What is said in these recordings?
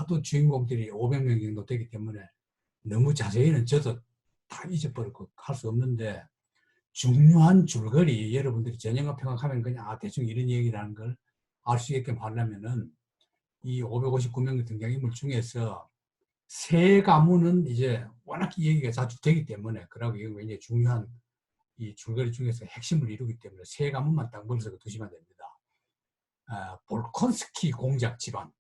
하도 주인공들이 500명 정도 되기 때문에 너무 자세히는 저도 다 잊어버렸고 할 수 없는데, 중요한 줄거리, 여러분들이 전형과 평학하면 그냥 대충 이런 얘기라는 걸 알 수 있게끔 하려면은 이 559명 등장인물 중에서 세 가문은 이제 워낙 이 얘기가 자주 되기 때문에, 그러고 이게 굉장히 중요한 이 줄거리 중에서 핵심을 이루기 때문에 세 가문만 딱 머릿속에 두시면 됩니다. 볼콘스키 공작 집안,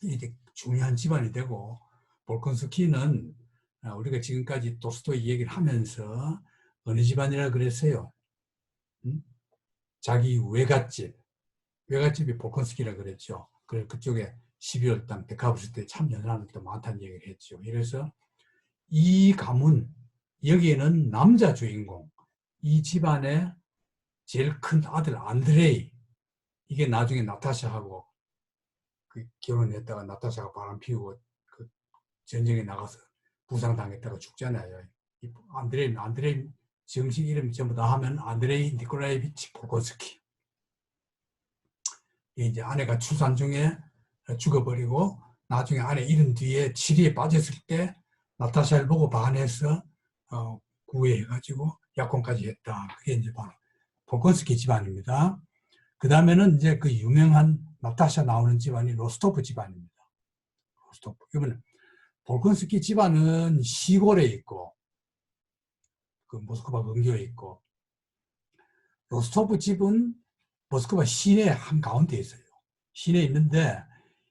이게 중요한 집안이 되고, 볼콘스키는 우리가 지금까지 돌스토이 얘기를 하면서 어느 집안이라 그랬어요? 자기 외갓집이 볼콘스키라 그랬죠. 그래서 그쪽에 12월 달 데카브스 때 참 연하는 또 많다는 얘기를 했죠. 그래서 이 가문, 여기에는 남자 주인공, 이 집안의 제일 큰 아들 안드레이, 이게 나중에 나타샤하고 결혼했다가 나타샤가 바람 피우고 그 전쟁에 나가서 부상당했다가 죽잖아요. 이 안드레이 정식 이름 전부 다 하면 안드레이 니콜라이비치 볼콘스키. 이제 아내가 출산 중에 죽어버리고 나중에 아내 잃은 뒤에 치리에 빠졌을 때 나타샤를 보고 반해서 구해가지고 약혼까지 했다. 그게 이제 바로 볼콘스키 집안입니다. 그 다음에는 이제 그 유명한 나타샤 나오는 집안이 로스토프 집안입니다. 로스토프. 이번에 볼콘스키 집안은 시골에 있고, 그 모스크바 근교에 있고, 로스토프 집은 모스크바 시내 한가운데 있어요. 시내에 있는데,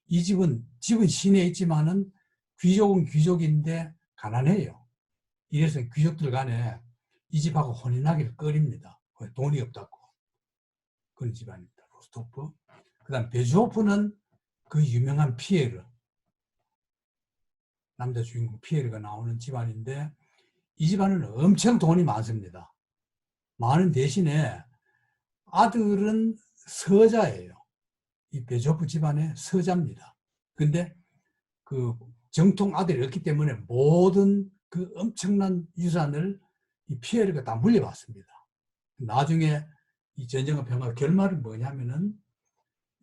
이 집은 시내에 있지만은 귀족은 귀족인데 가난해요. 이래서 귀족들 간에 이 집하고 혼인하기를 꺼립니다. 돈이 없다고. 그런 집안입니다. 로스토프. 그 다음 베주호프는 그 유명한 피에르, 남자 주인공 피에르가 나오는 집안인데, 이 집안은 엄청 돈이 많습니다. 많은 대신에 아들은 서자예요. 이 베조프 집안의 서자입니다. 근데 그 정통 아들이 없기 때문에 모든 그 엄청난 유산을 이 피에르가 다 물려받습니다. 나중에 이 전쟁과 평화 결말은 뭐냐면은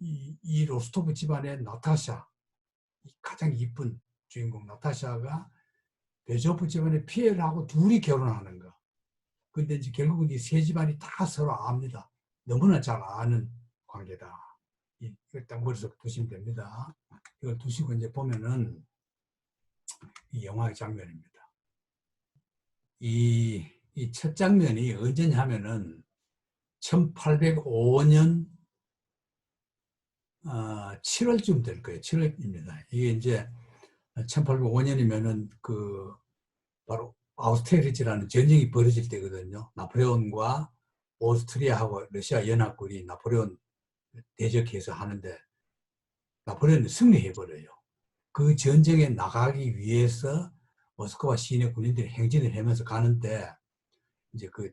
이 로스토프 집안의 나타샤, 가장 이쁜 주인공 나타샤가 베조프 집안의 피에르하고 둘이 결혼하는 거. 근데 이제 결국은 이 세 집안이 다 서로 압니다. 너무나 잘 아는 관계다. 이걸 딱 머릿속에 두시면 됩니다. 이걸 두시고 이제 보면은 이 영화의 장면입니다. 이 첫 장면이 언제냐 하면은 1805년 7월쯤 될 거예요. 7월입니다. 이게 이제 1805년이면은 그 바로 아우스테리츠라는 전쟁이 벌어질 때거든요. 나폴레온과 오스트리아하고 러시아 연합군이 나폴레온 대적해서 하는데 나폴레온이 승리해버려요. 그 전쟁에 나가기 위해서 모스크바 시내 군인들이 행진을 하면서 가는데, 이제 그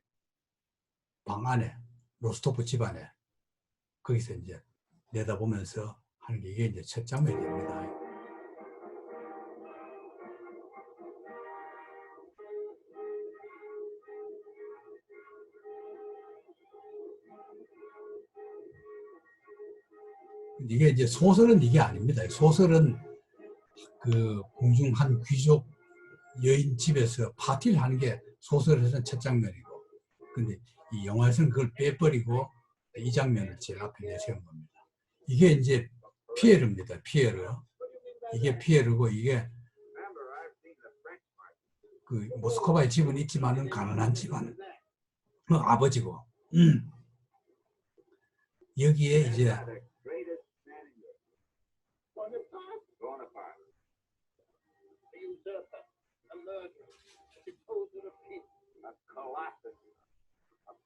방 안에 로스토프 집안에 거기서 이제 내다보면서 하는 게 이게 이제 첫 장면이 됩니다. 이게 이제 소설은 이게 아닙니다. 소설은 그 궁중 한 귀족 여인 집에서 파티를 하는 게 소설에서는 첫 장면이고, 근데 이 영화에서는 그걸 빼버리고 이 장면을 제일 앞에 내세운 겁니다. 이게 이제 피에르입니다. 피에르. 이게 피에르고, 이게 그 모스크바의 집은 있지만은 가난한 집안 아버지고, 여기에 이제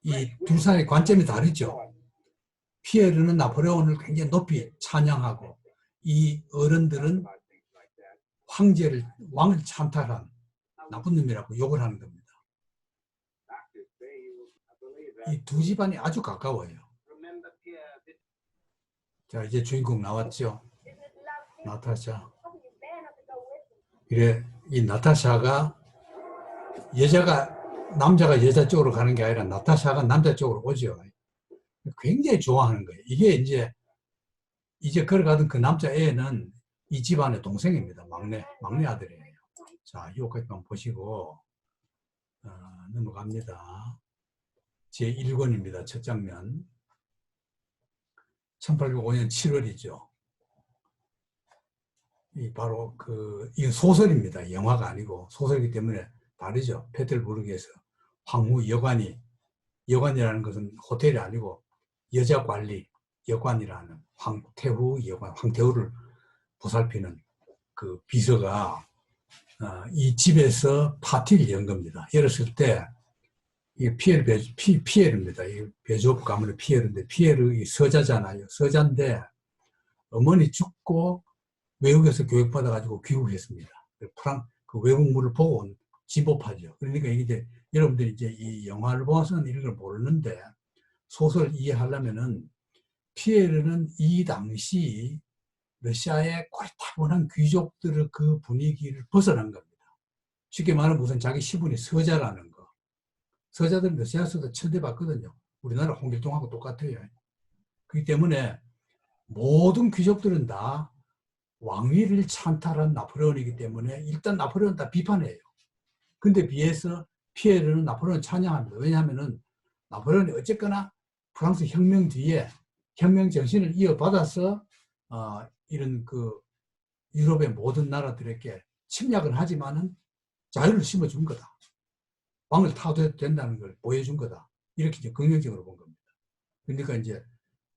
이 두 사람의 관점이 다르죠. 피에르는 나폴레온을 굉장히 높이 찬양하고, 이 어른들은 왕을 찬탈한 나쁜 놈이라고 욕을 하는 겁니다. 이 두 집안이 아주 가까워요. 자, 이제 주인공 나왔죠. 나타샤. 그래, 이 나타샤가 남자가 여자 쪽으로 가는 게 아니라 나타샤가 남자 쪽으로 오죠. 굉장히 좋아하는 거예요. 이게 이제 걸어가던 그 남자애는 이 집안의 동생입니다. 막내 아들이에요. 자, 요까지만 보시고 넘어갑니다. 제1권입니다. 첫 장면. 1805년 7월이죠. 이 바로 이건 소설입니다. 영화가 아니고 소설이기 때문에 다르죠. 페테르부르크에서 황후 여관이라는 것은 호텔이 아니고 여자 관리 여관이라는 황태후 여관, 황태후를 보살피는 그 비서가 이 집에서 파티를 연 겁니다. 열었을 때 이게 피에르입니다. 이 베조프 가문의 피에르인데 피에르 서자잖아요. 서자인데 어머니 죽고 외국에서 교육받아가지고 귀국했습니다. 그 외국물을 보고 온 집오파죠. 그러니까 이게 여러분들이 이제 이 영화를 보아서는 이런 걸 모르는데 소설을 이해하려면은 피에르는 이 당시 러시아의 고리타분한 귀족들의 그 분위기를 벗어난 겁니다. 쉽게 말하면 우선 자기 시분이 서자라는 거. 서자들은 러시아에서도 천대받거든요. 우리나라 홍길동하고 똑같아요. 그렇기 때문에 모든 귀족들은 다 왕위를 찬탈한 나폴레온이기 때문에 일단 나폴레온 다 비판해요. 근데 비해서 피에르는 나폴레온 찬양합니다. 왜냐하면은 나폴레온이 어쨌거나 프랑스 혁명 뒤에 혁명 정신을 이어받아서 이런 그 유럽의 모든 나라들에게 침략을 하지만은 자유를 심어준 거다. 왕을 타도 된다는 걸 보여준 거다. 이렇게 이제 긍정적으로 본 겁니다. 그러니까 이제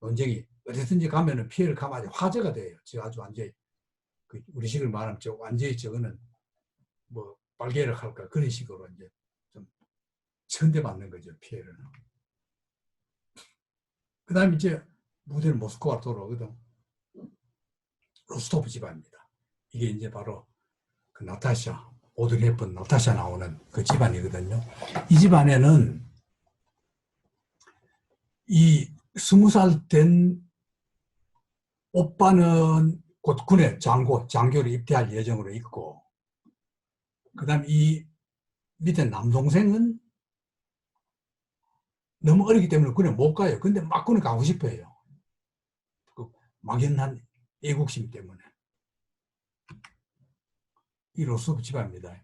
논쟁이 어디든지 가면은 피해를 가면 아주 화제가 돼요. 아주 완전히 우리식으로 말하면 완전히 저거는 뭐 빨개라 할까 그런 식으로 이제 좀 천대받는 거죠. 피해를. 그 다음에 이제 무대는 모스크바로 돌아오거든. 로스토프 집안입니다. 이게 이제 바로 그 나타샤, 오드리 헵번 나타샤 나오는 그 집안이거든요. 이 집안에는 이 20살 된 오빠는 곧 군에 장교로 입대할 예정으로 있고, 그 다음 이 밑에 남동생은 너무 어리기 때문에 군에 못 가요. 근데 막 군에 가고 싶어 해요. 그 막연한 애국심 때문에. 이 로스토프 집안입니다.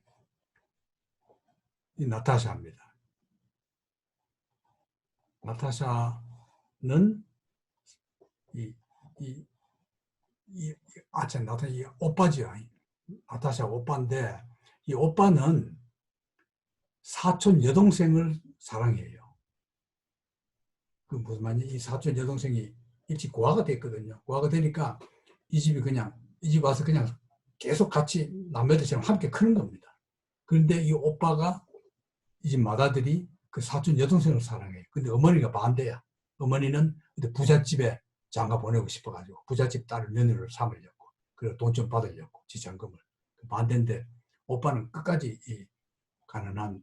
이 나타샤입니다. 나타샤는 나타샤 이 오빠죠. 나타샤 오빠인데 이 오빠는 사촌 여동생을 사랑해요. 그 무슨 말이냐? 이 사촌 여동생이 일찍 고아가 됐거든요. 고아가 되니까 이 집 와서 그냥 계속 같이 남매들처럼 함께 크는 겁니다. 그런데 이 오빠가 이 집 맏아들이 그 사촌 여동생을 사랑해요. 근데 어머니가 반대야. 어머니는 부잣집에 장가 보내고 싶어가지고 부잣집 딸을 며느리로 삼으려고. 그리고 돈 좀 받으려고 지참금을. 반대인데 오빠는 끝까지 이 가난한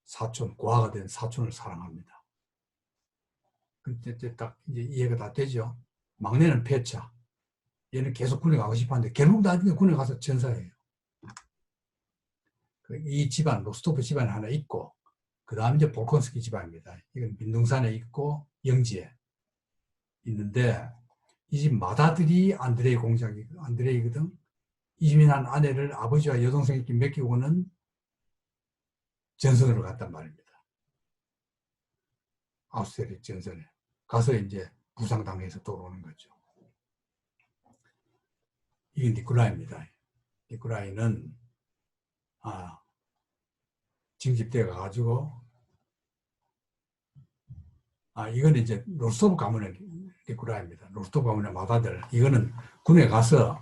사촌, 고아가 된 사촌을 사랑합니다. 그때 딱 이제 이해가 다 되죠. 막내는 폐차. 얘는 계속 군에 가고 싶어 하는데 결국 나중에 군에 가서 전사해요. 이 집안, 로스토프 집안이 하나 있고, 그 다음 이제 볼콘스키 집안입니다. 이건 민둥산에 있고, 영지에 있는데, 이 집 맏아들이 안드레이거든. 이민한 아내를 아버지와 여동생에게 맡기고는 전선으로 갔단 말입니다. 아우스테리츠 전선에. 가서 이제 부상당해서 돌아오는 거죠. 이게 니콜라이입니다. 니콜라이는, 징집대 가가지고, 이건 이제 로스토프 가문의 니콜라이입니다. 로스토프 가문의 맏아들. 이거는 군에 가서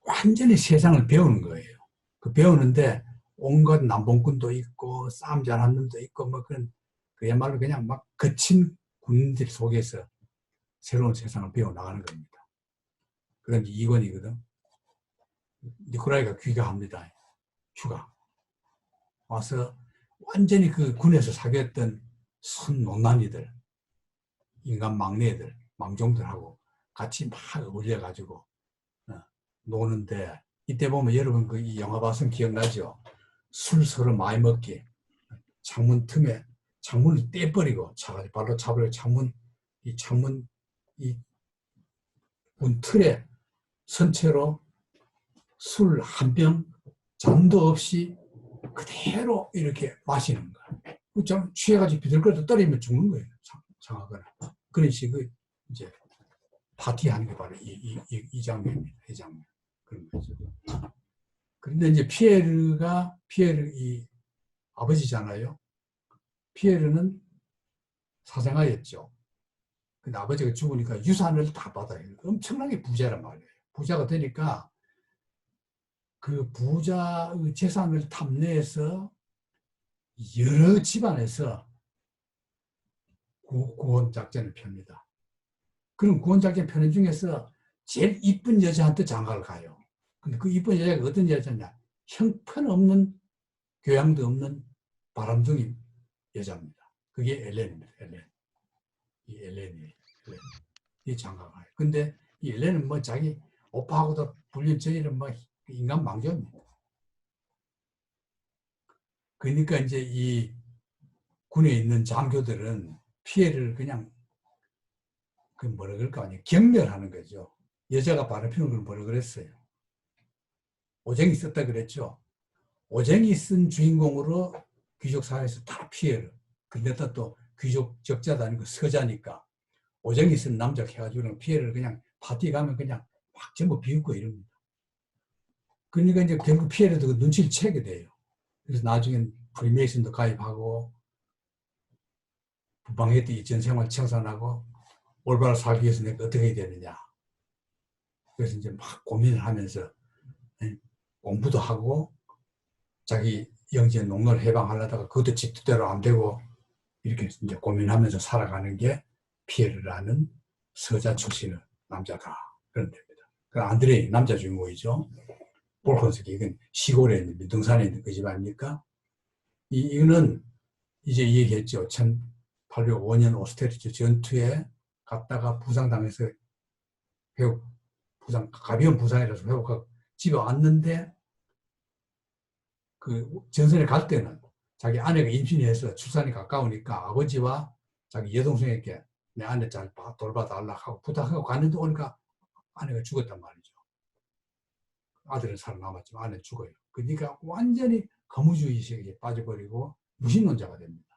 완전히 세상을 배우는 거예요. 그 배우는데 온갖 남봉꾼도 있고 싸움 잘하는 놈도 있고 뭐 그야말로 그냥 막 거친 군인들 속에서 새로운 세상을 배워나가는 겁니다. 그런 2권이거든. 니콜라이가 귀가합니다. 휴가. 와서 완전히 그 군에서 사귀었던 순논란이들, 인간 막내들, 망종들하고 같이 막 어울려가지고 노는데 이때 보면 여러분 이 영화 봤으면 기억나죠? 술 서로 많이 먹기, 창문 틈에 창문을 떼버리고 발로 차버리고 문 틀에 선체로 술 한 병 잠도 없이 그대로 이렇게 마시는 거야. 좀 취해가지고 비들거려도 떨어지면 죽는 거예요. 상하거나. 그런 식의 이제 파티하는 게 바로 이 장면입니다. 이 장면. 그런 거죠. 그런데 이제 피에르 이 아버지잖아요. 피에르는 사생아였죠. 근데 아버지가 죽으니까 유산을 다 받아요. 엄청나게 부자란 말이에요. 부자가 되니까 그 부자의 재산을 탐내해서 여러 집안에서 구원 작전을 펴니다. 그럼 구원 작전 펴는 중에서 제일 이쁜 여자한테 장가를 가요. 근데 그 이쁜 여자가 어떤 여자냐? 형편없는 교양도 없는 바람둥이 여자입니다. 그게 엘렌입니다. 엘렌. 이 엘렌이에요. 엘렌. 이 장가가 가요. 근데 이 엘렌은 뭐 자기 오빠하고도 불륜 저지른 뭐 인간 망정입니다. 그러니까 이제 이 군에 있는 장교들은 피해를 그냥 그 뭐라 그럴까 아니 경멸하는 거죠. 여자가 바람 피우는 걸 뭐라 그랬어요? 오쟁이 썼다 그랬죠. 오쟁이 쓴 주인공으로 귀족 사회에서 다 피해를. 근데 또 귀족 적자도 아니고 서자니까 오쟁이 쓴 남자 해가지고는 피해를 그냥 파티 가면 그냥 확 전부 비웃고 이럽니다. 그러니까 이제 결국 피해를 그 눈치를 채게 돼요. 그래서 나중엔 프리메이슨도 가입하고 부방회 때 전생활 청산하고 올바로 살기 위해서 내가 어떻게 해야 되느냐. 그래서 이제 막 고민을 하면서 공부도 하고 자기 영지의 농노를 해방하려다가 그것도 집대로 안 되고 이렇게 이제 고민하면서 살아가는 게 피에르라는 서자 출신의 남자다. 그런 데입니다. 그 안드레이 남자 주인공이죠. 볼콘스키 이건 시골에 있는 민둥산에 있는 그 집 아닙니까? 이거는 이제 얘기했죠. 1805년 오스테리츠 전투에 갔다가 부상당해서 가벼운 부상이라서 회복하고 집에 왔는데 그 전선에 갈 때는 자기 아내가 임신해서 출산이 가까우니까 아버지와 자기 여동생에게 내 아내 잘 돌봐달라 하고 부탁하고 갔는데 오니까 아내가 죽었단 말이죠. 아들은 살아남았지만 아내는 죽어요. 그러니까 완전히 거무주의식에 빠져버리고 무신론자가 됩니다.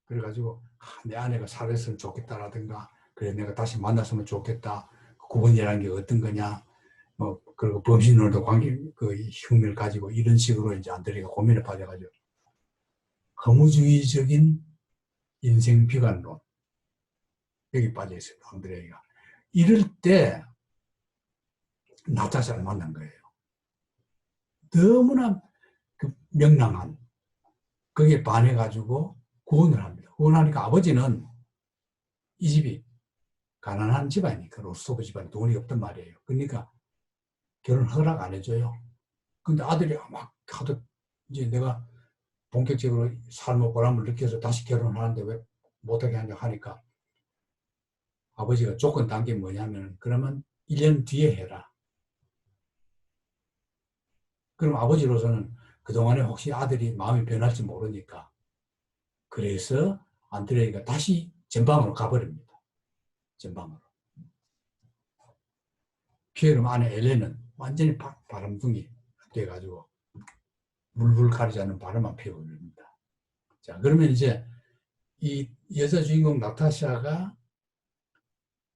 그래가지고 내 아내가 살았으면 좋겠다라든가 그래 내가 다시 만났으면 좋겠다. 구원이라는 게 어떤 거냐. 뭐 그리고 범신론도 그 흉미를 가지고 이런 식으로 이제 안드레이가 고민에 빠져가지고 허무주의적인 인생 비관론 여기 빠져 있어요. 안드레이가 이럴 때 나타샤를 만난 거예요. 너무나 그 명랑한 거기에 반해가지고 구원을 합니다. 구원하니까 아버지는 이 집이 가난한 집안이니까 로스토브 집안이 돈이 없단 말이에요. 그러니까 결혼 허락 안 해줘요. 근데 아들이 막 하도 이제 내가 본격적으로 삶의 보람을 느껴서 다시 결혼하는데 왜 못하게 하니까 아버지가 조건 딴 게 뭐냐면 그러면 1년 뒤에 해라. 그럼 아버지로서는 그동안에 혹시 아들이 마음이 변할지 모르니까 그래서 안드레이가 다시 전방으로 가버립니다. 전방으로. 피에르 아내 엘렌은 완전히 바람둥이 돼가지고 물불 가리지 않는 바람만 피워버립니다. 자, 그러면 이제 이 여자 주인공 나타샤가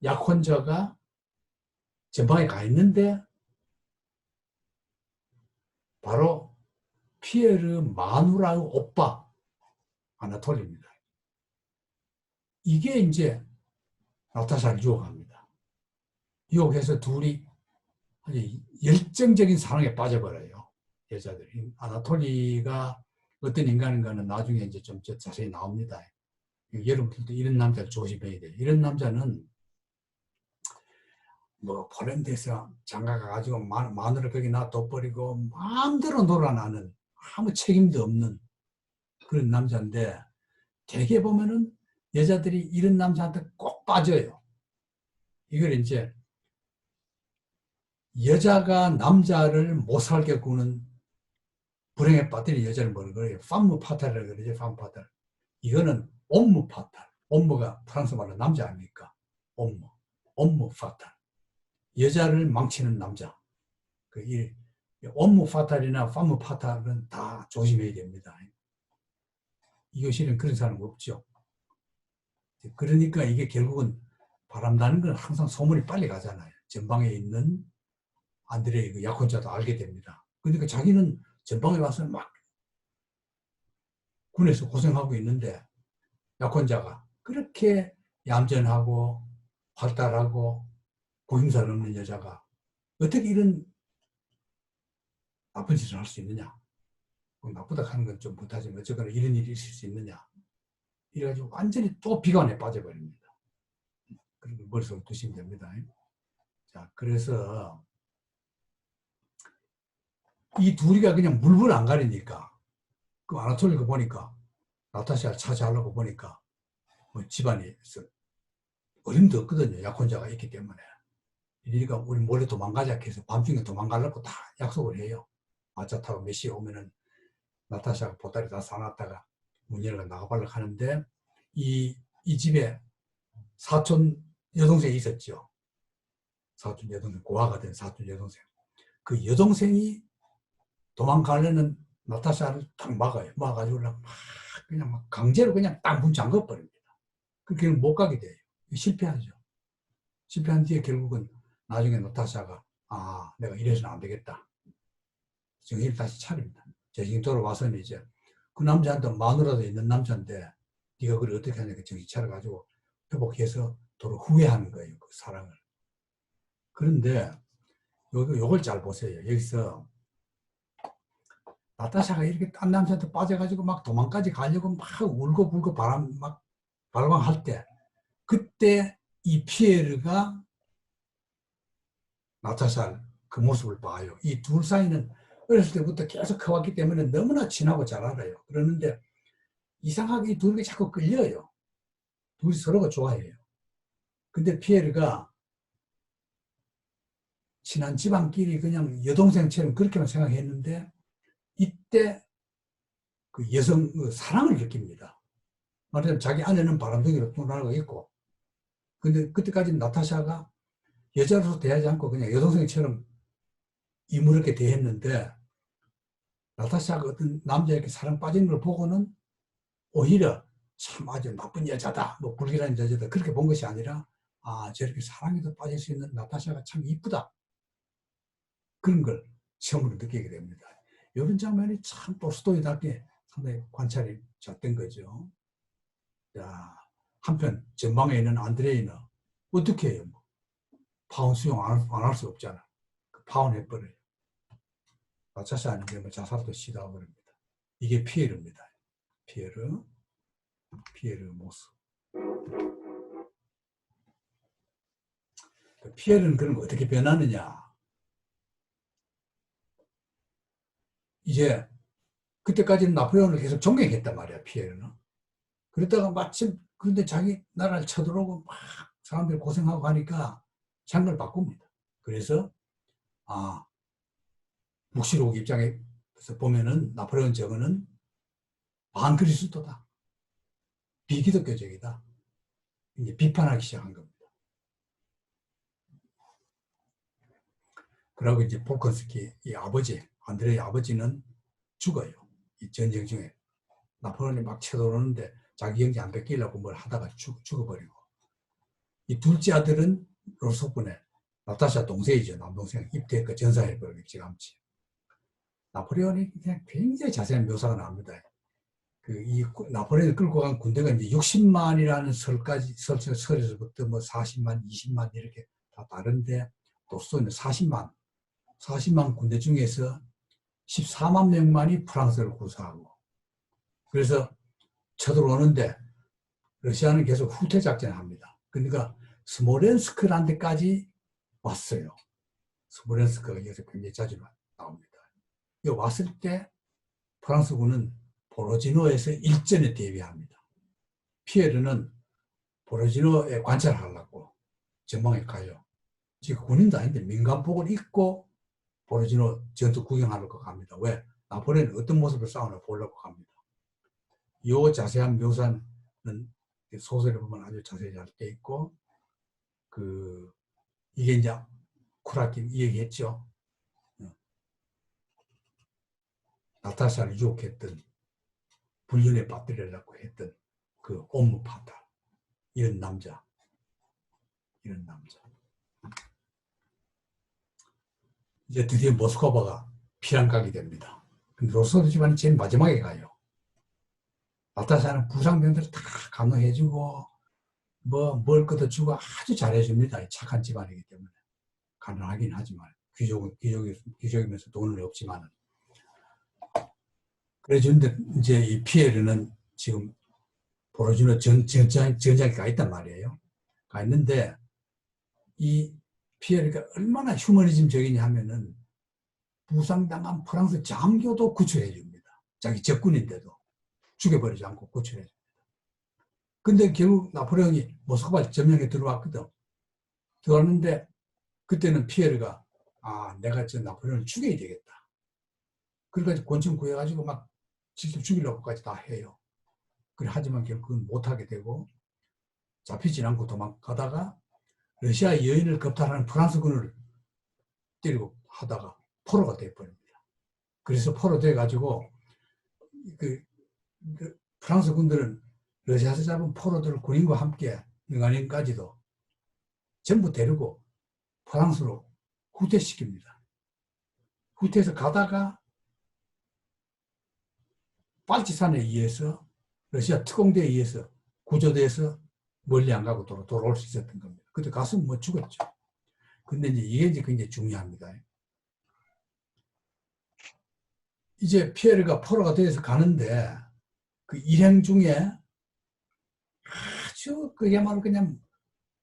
약혼자가 전방에 가 있는데 바로 피에르 마누라의 오빠 아나톨리입니다. 이게 이제 나타샤를 유혹합니다. 유혹해서 둘이 아주 열정적인 사랑에 빠져버려요. 여자들이. 아나톨리가 어떤 인간인가는 나중에 이제 좀 자세히 나옵니다. 여러분들도 이런 남자를 조심해야 돼요. 이런 남자는 뭐 폴란드에서 장가가 가지고 마누라 거기 놔둬버리고 마음대로 놀아나는 아무 책임도 없는 그런 남자인데 대개 보면은 여자들이 이런 남자한테 꼭 빠져요. 이걸 이제 여자가 남자를 못 살게 구는 불행에 빠뜨린 여자를 뭐라 그래요? 팜무 파탈이라고 그러죠. 팜무 파탈. 이거는 옴무 파탈. 옴무가 프랑스 말로 남자 아닙니까? 옴무. 옴무 파탈. 여자를 망치는 남자. 이 옴무 파탈이나 파무 파탈은 다 조심해야 됩니다. 이교실은 그런 사람 없죠. 그러니까 이게 결국은 바람나는 건 항상 소문이 빨리 가잖아요. 전방에 있는 안드레의 그 약혼자도 알게 됩니다. 그러니까 자기는 전방에 와서 막 군에서 고생하고 있는데 약혼자가 그렇게 얌전하고 활달하고 보임살 없는 여자가 어떻게 이런 나쁜 짓을 할 수 있느냐. 나쁘다 하는 건 좀 못하지만 어쨌거나 이런 일이 있을 수 있느냐. 이래가지고 완전히 또 비관에 빠져버립니다. 그리고 머릿속에 두시면 됩니다. 자, 그래서 이 둘이가 그냥 물불 안 가리니까 그 아나톨리가 보니까 나타샤를 차지하려고 보니까 뭐 집안에서 어림도 없거든요. 약혼자가 있기 때문에. 그러니까 우리 몰래 도망가자 해서 밤중에 도망가려고 다 약속을 해요. 마차 타고 몇 시에 오면은 나타샤가 보따리 다 싸놨다가 문 열고 나가보려고 하는데 이 집에 사촌 여동생이 있었죠. 사촌 여동생, 고아가 된 사촌 여동생. 그 여동생이 도망가려는 나타샤를 딱 막아요. 막아가지고 막 그냥 막 강제로 그냥 딱 문 잠궈 버립니다. 그렇게 못 가게 돼요. 실패하죠. 실패한 뒤에 결국은 나중에 나타샤가 내가 이래서는 안 되겠다. 정신을 다시 차립니다. 정신이 돌아와서는 이제 그 남자한테 마누라도 있는 남자인데 네가 그걸 어떻게 하냐고 정신 차려가지고 회복해서 도로 후회하는 거예요. 그 사랑을. 그런데 요걸 잘 보세요. 여기서 나타샤가 이렇게 딴 남자한테 빠져가지고 막 도망까지 가려고 막 울고 불고 발광할 때 그때 이 피에르가 나타샤 그 모습을 봐요. 이 둘 사이는 어렸을 때부터 계속 커왔기 때문에 너무나 친하고 잘 알아요. 그러는데 이상하게 이 둘이 자꾸 끌려요. 둘이 서로가 좋아해요. 근데 피에르가 친한 집안끼리 그냥 여동생처럼 그렇게만 생각했는데 이때 그 여성 그 사랑을 느낍니다. 말하자면 자기 아내는 바람둥이로 떠나고 있고 근데 그때까지는 나타샤가 여자로서 대하지 않고 그냥 여동생처럼 이무렇게 대했는데 나타샤가 어떤 남자에게 사랑 빠진 걸 보고는 오히려 참 아주 나쁜 여자다, 뭐 불길한 여자다 그렇게 본 것이 아니라 저렇게 사랑에도 빠질 수 있는 나타샤가 참 이쁘다 그런 걸 처음으로 느끼게 됩니다. 이런 장면이 참 톨스토이답게 상당히 관찰이 잘 된 거죠. 자, 한편 전방에 있는 안드레이는 어떻게 해요? 파혼 수용 안 할 수 없잖아. 파혼해버려요. 나타샤 아니면 자살도 시도해버립니다. 이게 피에르입니다. 피에르 모습. 피에르는 그럼 어떻게 변하느냐. 이제 그때까지는 나폴레옹을 계속 존경했단 말이야. 피에르는. 그러다가 마침 그런데 자기 나라를 쳐들어오고 막 사람들이 고생하고 하니까 장을 바꿉니다. 그래서 묵시록 입장에서 보면은 나폴레옹 저거는 반그리스도다. 비기독교적이다. 이제 비판하기 시작한 겁니다. 그리고 이제 볼콘스키 이 아버지, 안드레의 아버지는 죽어요. 이 전쟁 중에. 나폴레옹이 막 쳐들어오는데 자기 형제 안 뺏기려고 뭘 하다가 죽어버리고. 이 둘째 아들은 로소군에 나타샤 동생이죠. 남동생 입대했고 전사해버리고 일찌감치. 나폴레옹이 그냥 굉장히 자세한 묘사가 나옵니다. 이 나폴레옹을 끌고 간 군대가 이제 60만이라는 설에서부터 뭐 40만, 20만 이렇게 다 다른데 톨스토이는 40만 군대 중에서 14만 명만이 프랑스를 구사하고 그래서 쳐들어오는데 러시아는 계속 후퇴 작전을 합니다. 그러니까 스모렌스크라는 데까지 왔어요. 스모렌스크가 여기서 굉장히 자주 나옵니다. 여기 왔을 때 프랑스군은 보로지노에서 일전에 대비합니다. 피에르는 보로지노에 관찰하려고 전방에 가요. 지금 군인도 아닌데 민간복을 입고 보로지노 전투 구경하려고 갑니다. 왜? 나폴레옹은 어떤 모습을 싸우나 보려고 갑니다. 이 자세한 묘사는 소설에 보면 아주 자세히 잘 돼 있고 이게 이제 쿠라킨 이 얘기했죠. 나타샤를 유혹했던, 불륜에 빠뜨리려고 했던 그 옴무파탈, 이런 남자. 이제 드디어 모스크바가 피난각이 됩니다. 근데 로스토프 집안이 제일 마지막에 가요. 나타샤는 부상병들을 다 간호해주고 뭘 걷어주고 아주 잘해줍니다. 착한 집안이기 때문에. 가난하긴 하지만 귀족이면서 돈은 없지만은. 그래주는데 이제 이 피에르는 지금 보로주노 전장에 가 있단 말이에요. 가 있는데 이 피에르가 얼마나 휴머니즘적이냐 하면은 부상당한 프랑스 장교도 구출해 줍니다. 자기 적군인데도 죽여버리지 않고 구출해 줍니다. 근데 결국 나폴레옹이 모스크바 점령에 들어왔거든. 들어왔는데 그때는 피에르가 내가 저 나폴레옹을 죽여야 되겠다. 그래가지고 권총 구해가지고 막 직접 죽이려고까지 다 해요. 그래 하지만 결국 그건 못하게 되고 잡히진 않고 도망가다가 러시아 여인을 겁탈하는 프랑스군을 때리고 하다가 포로가 돼버립니다. 그래서 포로 돼가지고 그 프랑스 군들은 러시아에서 잡은 포로들을 군인과 함께 능한인까지도 전부 데리고 프랑스로 후퇴시킵니다. 후퇴해서 가다가 발치산에 의해서 러시아 특공대에 의해서 구조돼서 멀리 안 가고 돌아올 수 있었던 겁니다. 그때 가서는 뭐 죽었죠. 근데 이게 굉장히 중요합니다. 이제 피에르가 포로가 돼서 가는데 그 일행 중에 아주 그야말로 그냥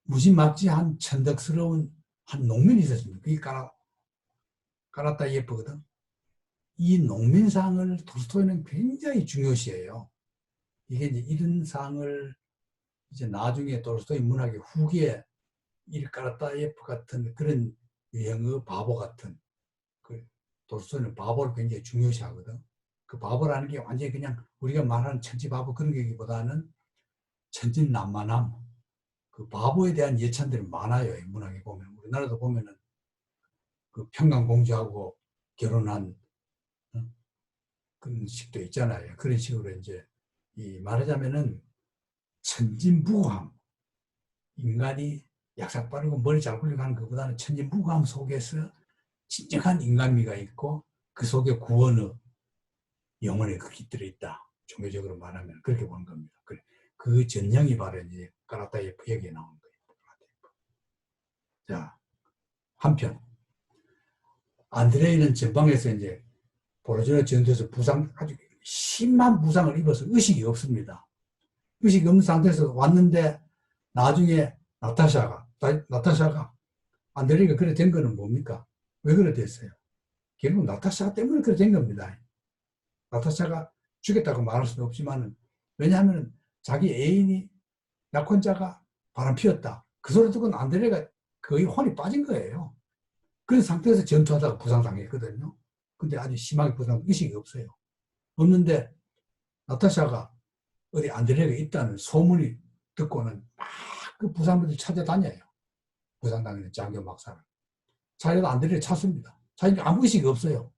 무지막지한 천덕스러운 한 농민이 있었습니다. 그게 까라타 예쁘거든. 이 농민상을 톨스토이는 굉장히 중요시해요. 이게 이제 이런 상을 이제 나중에 톨스토이 문학의 후기에 까라타예프 같은 그런 유행의 바보 같은 그 톨스토이는 바보를 굉장히 중요시하거든. 그 바보라는 게 완전히 그냥 우리가 말하는 천지바보 그런 게보다는 천진난만함, 그 바보에 대한 예찬들이 많아요. 이 문학에 보면. 우리나라도 보면은 그 평강공주하고 결혼한 그런 식도 있잖아요. 그런 식으로 이제 말하자면은 천진무구함, 인간이 약삭 빠르고 머리 잘 굴리고 하는 것보다는 천진무구함 속에서 진정한 인간미가 있고 그 속에 구원의 영혼의 극이 들어있다. 종교적으로 말하면 그렇게 보는 겁니다. 그 전형이 바로 이제 까라타예프 여기에 나온 거예요. 자, 한편 안드레이는 전방에서 이제 보로주노 전투에서 아주 심한 부상을 입어서 의식이 없습니다. 의식이 없는 상태에서 왔는데 나중에 나타샤가 안드레이가 그래 된 거는 뭡니까? 왜 그래 됐어요? 결국 나타샤 때문에 그래 된 겁니다. 나타샤가 죽였다고 말할 수는 없지만 왜냐하면 자기 애인이 약혼자가 바람 피웠다. 그 소리 듣고 안드레이가 거의 혼이 빠진 거예요. 그런 상태에서 전투하다가 부상당했거든요. 근데 아주 심하게 부상, 의식이 없어요. 없는데 나타샤가 어디 안드레이가 있다는 소문이 듣고는 막 그 부상들을 찾아다녀요. 부상당하는 장교 막사를. 자기가 안드레이를 찾습니다. 자기가 아무 의식이 없어요.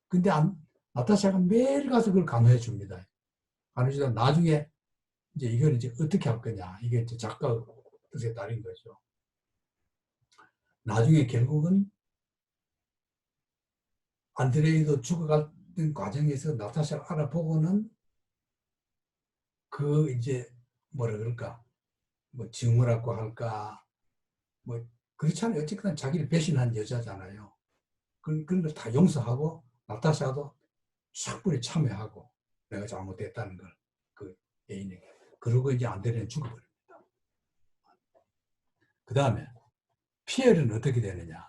근데 나타샤가 매일 가서 그걸 간호해 줍니다. 간호해 주다 나중에 이제 이걸 이제 어떻게 할 거냐. 이게 이제 작가 뜻에 따른 거죠. 나중에 결국은 안드레이도 죽어가는 과정에서 나타샤를 알아보고는 그 이제 뭐라 그럴까 뭐 증오라고 할까 뭐 그렇잖아요. 어쨌든 자기를 배신한 여자잖아요. 그런 걸 다 용서하고 나타샤도 싹불이 참여하고 내가 잘못했다는 걸 그 애인에게. 그러고 이제 안드레이는 죽어버립니다. 그 다음에 피에르는 어떻게 되느냐.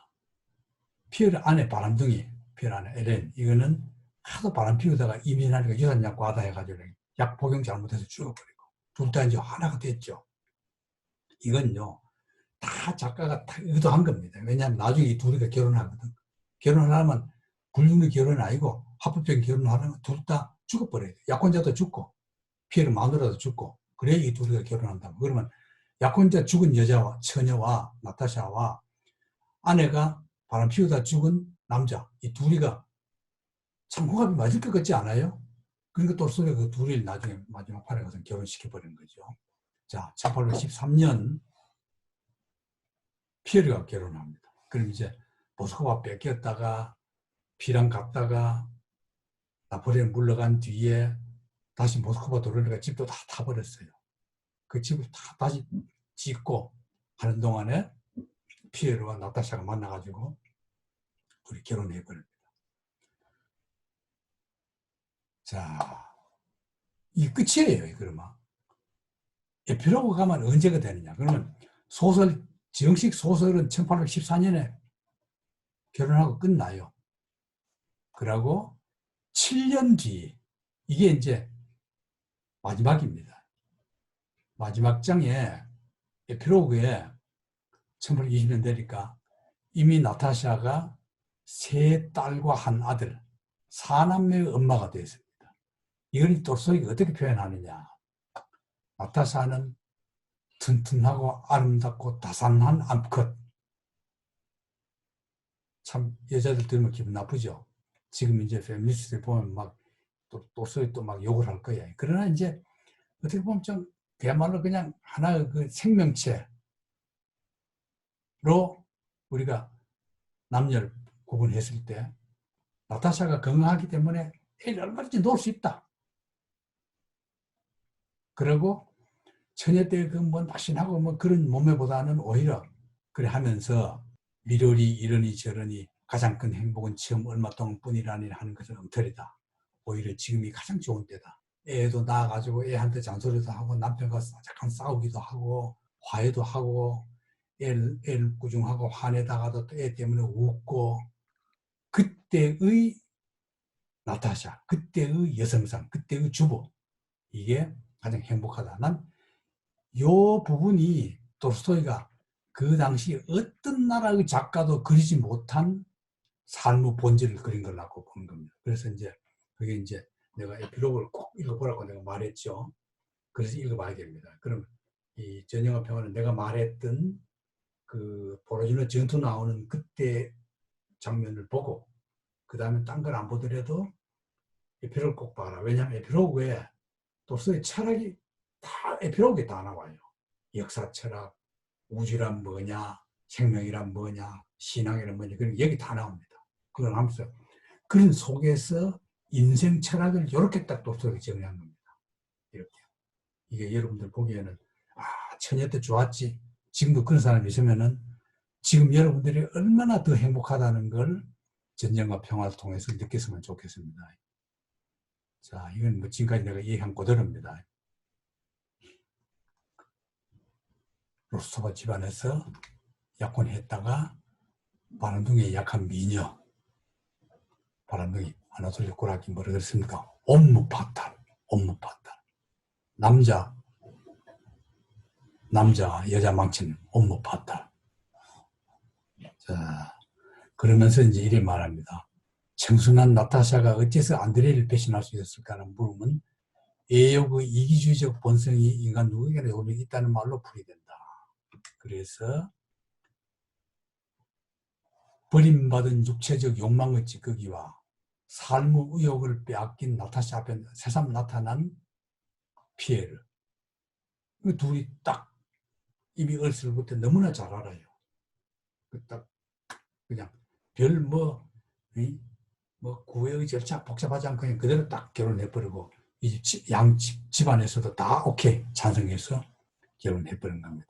피에르 안에 바람둥이 피에르 안에 엘렌 이거는 하도 바람 피우다가 이민하니까 유산약 과다해가지고 약 복용 잘못해서 죽어버리고 둘 다 이제 하나가 됐죠. 이건요 다 작가가 다 의도한 겁니다. 왜냐하면 나중에 이 둘이가 결혼하거든. 결혼하면 불륜의 결혼은 아니고 합법적인 결혼을 하려면 둘 다 죽어버려야 돼. 약혼자도 죽고 피해를 마누라도 죽고 그래야 이 둘이가 결혼한다. 그러면 약혼자 죽은 여자와 처녀와 나타샤와 아내가 바람 피우다 죽은 남자, 이 둘이가 참 궁합이 맞을 것 같지 않아요? 그러니까 똘스토이가 그 둘을 나중에 마지막 판에 가서 결혼시켜버린 거죠. 자, 1813년 피에르가 결혼합니다. 그럼 이제 모스크바 뺏겼다가 피랑 갔다가 나폴레옹 물러간 뒤에 다시 모스크바 들어오니까 집도 다 타버렸어요. 그 집을 다 다시 짓고 하는 동안에 피에르와 나타샤가 만나가지고 둘이 결혼해버립니다. 자, 이게 끝이에요. 그러면 에필로그 가면 언제가 되느냐? 그러면 소설, 정식 소설은 1814년에 결혼하고 끝나요. 그러고 7년 뒤, 이게 이제 마지막입니다. 마지막 장에 에필로그에 1820년 되니까 이미 나타샤가 세 딸과 한 아들, 4남매의 엄마가 되었습니다. 이걸 똘스토이가 어떻게 표현하느냐? 나타샤는 튼튼하고 아름답고 다산한 암컷. 참 여자들 들으면 기분 나쁘죠. 지금 이제 페미니스트들 보면 막 똘스토이 또 막 욕을 할 거야. 그러나 이제 어떻게 보면 좀 그야말로 그냥 하나의 그 생명체로 우리가 남녀를 구분했을 때 나타샤가 건강하기 때문에 애를 얼마든지 놓을 수 있다. 그리고 처녀 때 그 뭐 날씬하고 뭐 그런 몸매보다는 오히려 그래 하면서 미련이 이러니 저러니 가장 큰 행복은 처음 얼마 동안뿐이라니 하는 것은 엉터리다. 오히려 지금이 가장 좋은 때다. 애도 낳아가지고 애한테 잔소리도 하고 남편과 잠깐 싸우기도 하고 화해도 하고 애를 꾸중하고 화내다가도 또 애 때문에 웃고 그때의 나타샤, 그때의 여성상, 그때의 주부 이게 가장 행복하다. 난 요 부분이 톨스토이가 그 당시 어떤 나라의 작가도 그리지 못한 삶의 본질을 그린 거라고 보는 겁니다. 그래서 이제 그게 이제 내가 에필로그를 꼭 읽어보라고 내가 말했죠. 그래서 읽어봐야 됩니다. 그럼 이 전영합 평화는 내가 말했던 그 보로지노 전투 나오는 그때 장면을 보고 그 다음에 딴 걸 안 보더라도 에필로그를 꼭 봐라. 왜냐하면 에필로그에 톨스토이 철학이 다 에필로그에 다 나와요. 역사 철학, 우주란 뭐냐, 생명이란 뭐냐, 신앙이란 뭐냐, 그런 여기 다 나옵니다. 그걸 하면서 그런 속에서 인생 철학을 이렇게 딱 똘스토이가 정리한 겁니다. 이렇게. 이게 여러분들 보기에는 아, 처녀 때 좋았지. 지금도 그런 사람이 있으면은 지금 여러분들이 얼마나 더 행복하다는 걸 전쟁과 평화를 통해서 느꼈으면 좋겠습니다. 자, 이건 뭐 지금까지 내가 얘기한 그대로입니다. 로스토바 집안에서 약혼했다가 바람둥이에 약한 미녀, 바람둥이 아나톨리 고라키 뭐라 그랬습니까? 옴무파탈, 옴무파탈. 남자 여자 망치는 옴무파탈. 자, 그러면서 이제 이래 말합니다. 청순한 나타샤가 어째서 안드레를 배신할 수 있었을까라는 물음은 애욕의 이기주의적 본성이 인간 누구에게나 조금 있다는 말로 풀이된다. 그래서 버림받은 육체적 욕망의 찌꺼기와 삶의 의욕을 빼앗긴 나타샤 앞에 새삼 나타난 피에르. 그 둘이 딱 이미 어렸을 때부터 너무나 잘 알아요. 딱 그냥 별 뭐 구애의 절차 복잡하지 않고 그냥 그대로 딱 결혼해버리고 이제 양 집안에서도 다 오케이 찬성해서 결혼해버린 겁니다.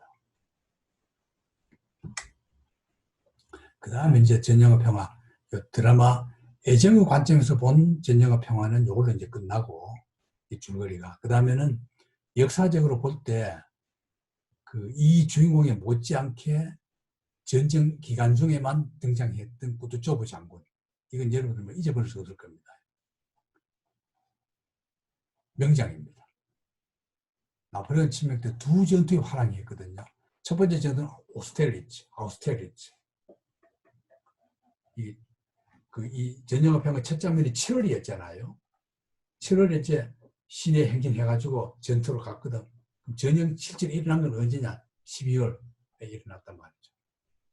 그 다음에 이제 전쟁과 평화 드라마 애정의 관점에서 본 전쟁과 평화는 이걸로 이제 끝나고 이 줄거리가 그 다음에는 역사적으로 볼 때 그 이 주인공에 못지않게 전쟁 기간 중에만 등장했던 구두조브 장군. 이건 여러분들 잊어버릴 수 없을 겁니다. 명장입니다. 나폴레옹 침략 때 두 전투에 활약했거든요. 첫 번째 전투는 아우스테리츠. 이 전쟁과 평화 첫 장면이 7월이었잖아요. 7월에 이제 시내 행진해가지고 전투로 갔거든. 전쟁 실제로 일어난 건 언제냐? 12월에 일어났단 말이죠.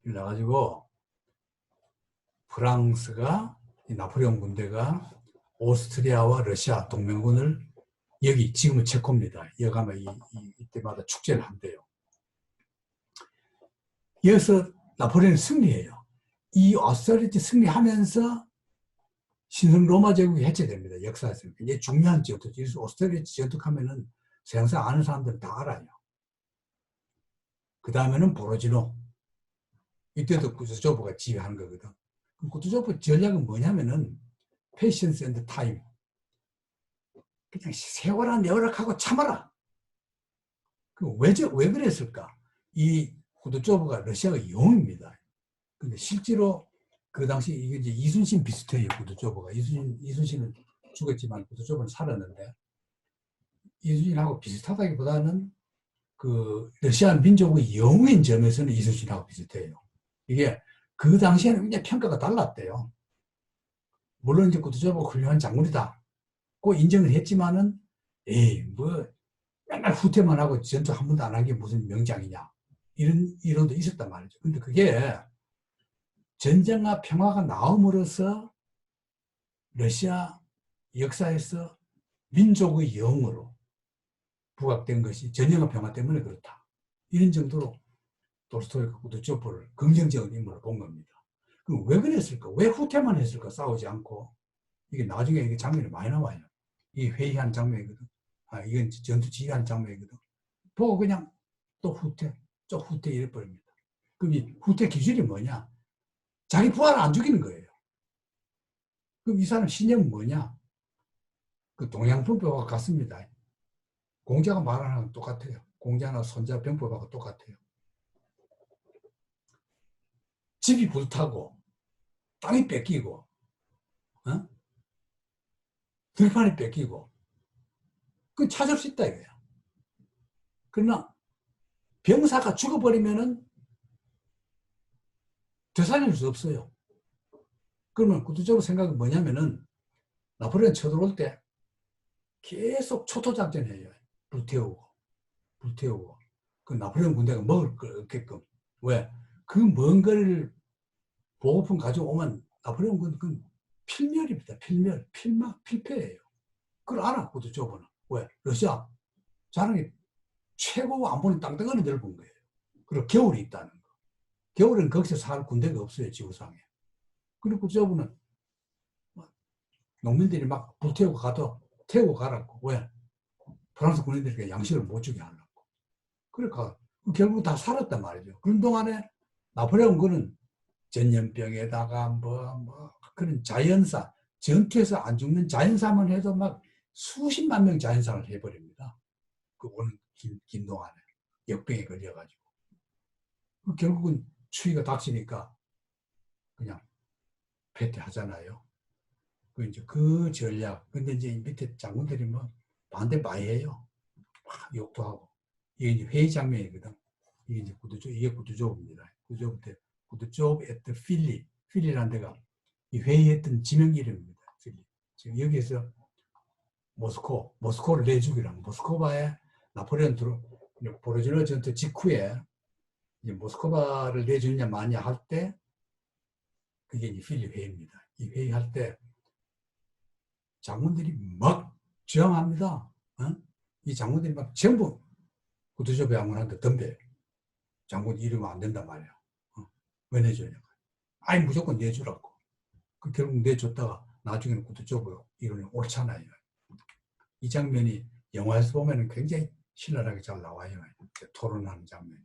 일어나가지고 프랑스가 이 나폴레옹 군대가 오스트리아와 러시아 동맹군을 여기 지금은 체코입니다. 여기 가면 이때마다 축제를 한대요. 여기서 나폴레옹이 승리해요. 이 오스트리아 승리하면서 신성 로마 제국이 해체됩니다. 역사에서. 이게 중요한 전투죠. 오스트리아 전투하면은 세상 아는 사람들은 다 알아요. 그 다음에는 보로지노. 이때도 구두조보가 지휘하는 거거든. 구두조보 전략은 뭐냐면은 패션스 앤드 타임. 그냥 세워라 내어락하고 참아라. 왜 그랬을까? 이 구두조보가 러시아의 영웅입니다. 근데 실제로 그 당시 이게 이제 이순신 비슷해요. 구두조보가. 이순신은 죽었지만 구두조보는 살았는데 이순신하고 비슷하다기보다는 그 러시아 민족의 영웅인 점에서는 이순신하고 비슷해요. 이게 그 당시에는 굉장히 평가가 달랐대요. 물론 이제 구두조보가 훌륭한 장군이다. 고 인정을 했지만은 뭐 맨날 후퇴만 하고 전투 한 번도 안 한 게 무슨 명장이냐. 이런 이론도 있었단 말이죠. 근데 그게 전쟁과 평화가 나옴으로써 러시아 역사에서 민족의 영웅으로 부각된 것이 전쟁과 평화 때문에 그렇다. 이런 정도로 돌스토이가 구두조보를 긍정적인 인물로 본 겁니다. 그럼 왜 그랬을까? 왜 후퇴만 했을까? 싸우지 않고. 이게 나중에 이게 장면이 많이 나와요. 이 회의한 장면이거든. 이건 전투 지휘한 장면이거든. 보고 그냥 또 후퇴 이래버립니다. 그럼 이 후퇴 기준이 뭐냐? 자기 부하를 안 죽이는 거예요. 그럼 이 사람 신념은 뭐냐? 그 동양병법과 같습니다. 공자가 말하는 건 똑같아요. 공자나 손자 병법하고 똑같아요. 집이 불타고 땅이 뺏기고 들판이 뺏기고 그건 찾을 수 있다 이거야. 그러나 병사가 죽어버리면은 되살릴 수 없어요. 그러면 구두적으로 생각이 뭐냐면은 나폴레옹 쳐들어올 때 계속 초토작전해요. 불태우고 그 나폴레옹 군대가 먹을 걸 없게끔. 왜? 그 먼 거리를 보급품 가져오면 나폴레옹 군대는 필멸입니다. 필패예요. 그걸 알아, 구두조보는. 왜? 러시아 자랑이 최고 안보는 땅덩어리 넓은 거예요. 그리고 겨울이 있다는 거. 겨울엔 거기서 살 군대가 없어요, 지구상에. 그리고 구두조보는 농민들이 막 불태우고 가도 태우고 가라고. 왜? 프랑스 군인들에게 양식을 못 주게 하려고. 그러니까 결국 다 살았단 말이죠. 그런 동안에 나폴레옹 군은 전염병에다가 그런 자연사, 전투에서 안 죽는 자연사만 해도 막 수십만 명 자연사를 해버립니다. 그 오는 긴 동안에 역병에 걸려가지고. 결국은 추위가 닥치니까 그냥 패퇴하잖아요. 그 전략. 근데 이제 밑에 장군들이 뭐 반대 많이 해요. 막 욕도 하고. 이게 이제 회의 장면이거든. 이게 이제 구두조입니다. 구두조브 에트 필리. 필리라는 데가 이 회의했던 지명 이름입니다. 필리. 지금 여기에서 모스코를 내주기란 모스크바에 나폴레옹 보로지노 전투 직후에 이제 모스크바를 내주느냐 마냐 할 때 그게 이제 필리 회의입니다. 이 회의할 때 장군들이 막 저항합니다. 이 장군들이 막 전부 구두조브 장군한테 덤벼요. 장군 이러면 안 된단 말이야. 왜 내주냐? 아니 무조건 내주라고. 결국 내줬다가 나중에는 구두조브 이론이 옳잖아요. 이 장면이 영화에서 보면 굉장히 신랄하게 잘 나와요. 토론하는 장면이.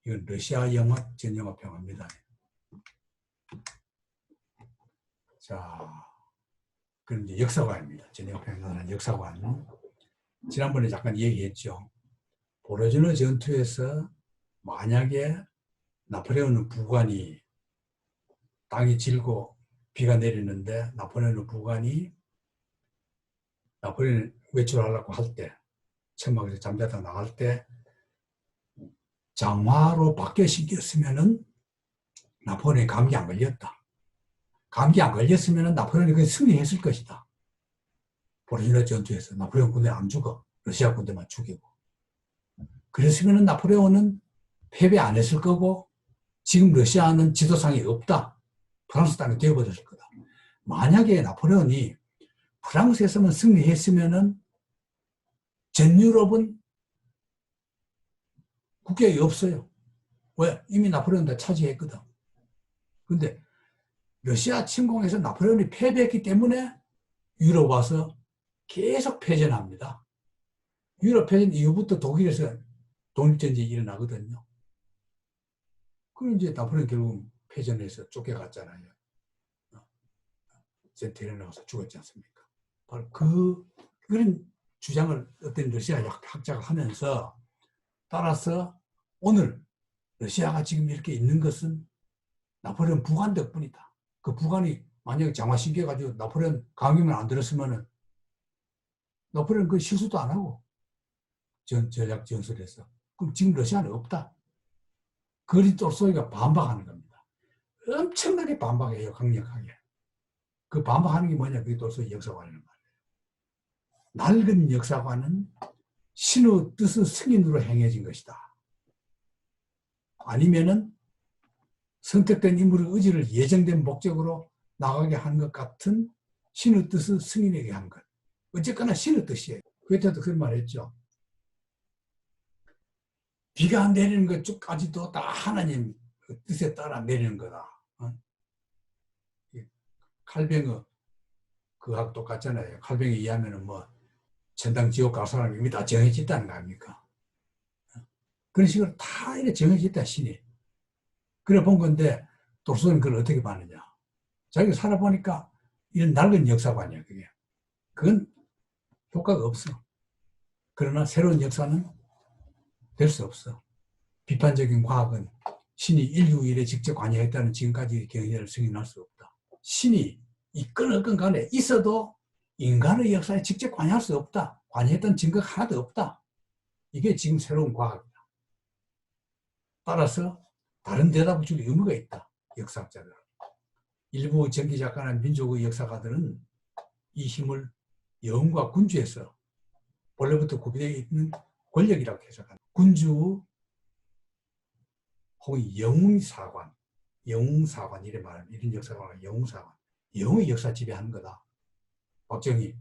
이건 러시아 영화, 전영화 평화입니다. 자, 그럼 이제 역사관입니다. 전영화 평화는 역사관. 지난번에 잠깐 얘기했죠. 보로지노 전투에서 만약에 나폴레옹은 부관이 땅이 질고 비가 내리는데 나폴레옹은 부관이 나폴레옹을 외출하려고 할 때 천막에서 잠자다 나갈 때 장화로 바뀌어시켰으면은 나폴레옹이 감기 안 걸렸다. 감기 안 걸렸으면은 나폴레옹이 그냥 승리했을 것이다. 보로지노 전투에서 나폴레옹 군대 안 죽어. 러시아 군대만 죽이고. 그랬으면은 나폴레옹은 패배 안 했을 거고 지금 러시아는 지도상이 없다. 프랑스 땅이 되어버렸을 거다. 만약에 나폴레온이 프랑스에서만 승리했으면은 전 유럽은 국격이 없어요. 왜? 이미 나폴레온 다 차지했거든. 근데 러시아 침공에서 나폴레온이 패배했기 때문에 유럽 와서 계속 패전합니다. 유럽 패전 이후부터 독일에서 독립전쟁이 일어나거든요. 그럼 이제 나폴레온 결국 패전해서 쫓겨갔잖아요. 센테리에 나가서 죽었지 않습니까? 바로 그런 주장을 어떤 러시아 학자가 하면서 따라서 오늘 러시아가 지금 이렇게 있는 것은 나폴레온 부관 덕분이다. 그 부관이 만약에 장화시켜가지고 나폴레온 강요만 안 들었으면은 나폴레온 그 실수도 안 하고 전략 전술에서 그럼 지금 러시아는 없다. 그리 똘소이가 반박하는 겁니다. 엄청나게 반박해요. 강력하게. 그 반박하는 게 뭐냐? 그게 똘소이 역사관이란 말이에요. 낡은 역사관은 신의 뜻의 승인으로 행해진 것이다. 아니면은 선택된 인물의 의지를 예정된 목적으로 나가게 하는 것 같은 신의 뜻의 승인에게 한 것. 어쨌거나 신의 뜻이에요. 그때도 그런 말 했죠. 비가 내리는 것까지도 다 하나님 뜻에 따라 내리는 거다. 칼뱅어 그하고 똑같잖아요. 칼뱅에 의하면은 뭐 천당 지옥 갈 사람이 이미 다 정해졌다는 거 아닙니까? 그런 식으로 다 이렇게 정해졌다 신이. 그래 본 건데 도르소는 그걸 어떻게 봤느냐. 자기가 살아보니까 이런 낡은 역사관이야 그게. 그건 효과가 없어. 그러나 새로운 역사는 될 수 없어. 비판적인 과학은 신이 인류 일에 직접 관여했다는 지금까지 경제를 승인할 수 없다. 신이 있건 간에 있어도 인간의 역사에 직접 관여할 수 없다. 관여했던 증거가 하나도 없다. 이게 지금 새로운 과학이다. 따라서 다른 대답을 줄 의무가 있다. 역사학자들. 일부 전기작가나 민족의 역사가들은 이 힘을 영과 군주에서 원래부터 구비되어 있는 권력이라고 해석한다. 군주 혹은 영웅사관, 영웅사관 이래 말하면 이런 역사관은 영웅사관, 영웅의 역사 지배하는 거다. 박정희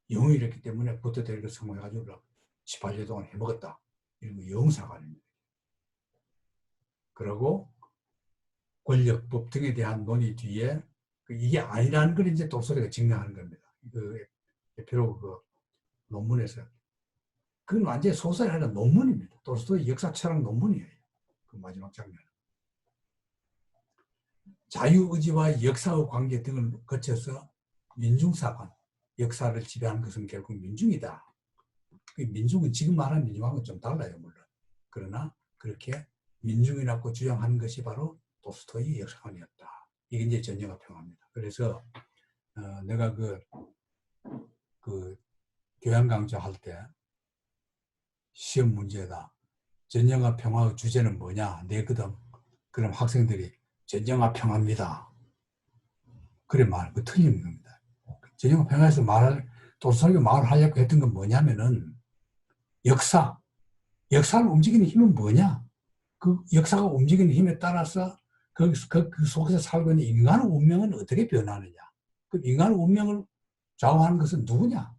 영웅이랬기 때문에 부터 대리를 성공해가지고 18년 동안 해먹었다. 이런 거 영웅사관입니다. 그리고 권력법 등에 대한 논의 뒤에 이게 아니라는 걸 이제 도소리가 증명하는 겁니다. 그 대표로 그 논문에서 그건 완전히 소설이 아니라 논문입니다. 도스토이 역사 철학 논문이에요. 그 마지막 장면. 자유의지와 역사의 관계 등을 거쳐서 민중사관, 역사를 지배하는 것은 결국 민중이다. 그 민중은 지금 말하는 민중하고는 좀 달라요, 물론. 그러나 그렇게 민중이라고 주장하는 것이 바로 도스토이의 역사관이었다. 이게 이제 전쟁과 평화입니다. 그래서 내가 그 교양 강좌할 때 시험 문제다. 전쟁과 평화의 주제는 뭐냐? 내거든. 그럼 학생들이 전쟁과 평화입니다. 그래 그 틀린 겁니다. 전쟁과 평화에서 도스토이가 말을 하려고 했던 건 뭐냐면은 역사를 움직이는 힘은 뭐냐? 그 역사가 움직이는 힘에 따라서 그 속에서 살고 있는 인간의 운명은 어떻게 변하느냐? 그 인간의 운명을 좌우하는 것은 누구냐?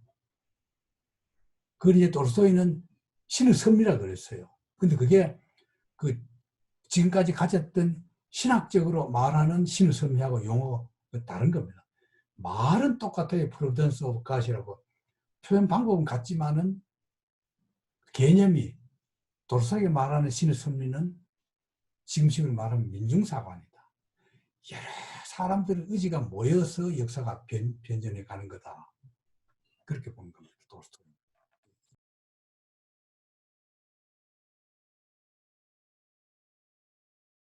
그걸 이제 돌스토이는 신의 섭리라 그랬어요. 근데 그게 지금까지 가졌던 신학적으로 말하는 신의 섭리하고 용어가 다른 겁니다. 말은 똑같아요. 프로비던스 오브 갓이라고. 표현 방법은 같지만은 개념이 돌스토이가 말하는 신의 섭리는 지금식으로 말하면 민중사관이다. 여러 사람들의 의지가 모여서 역사가 변전해 가는 거다. 그렇게 보는 겁니다. 돌스토이.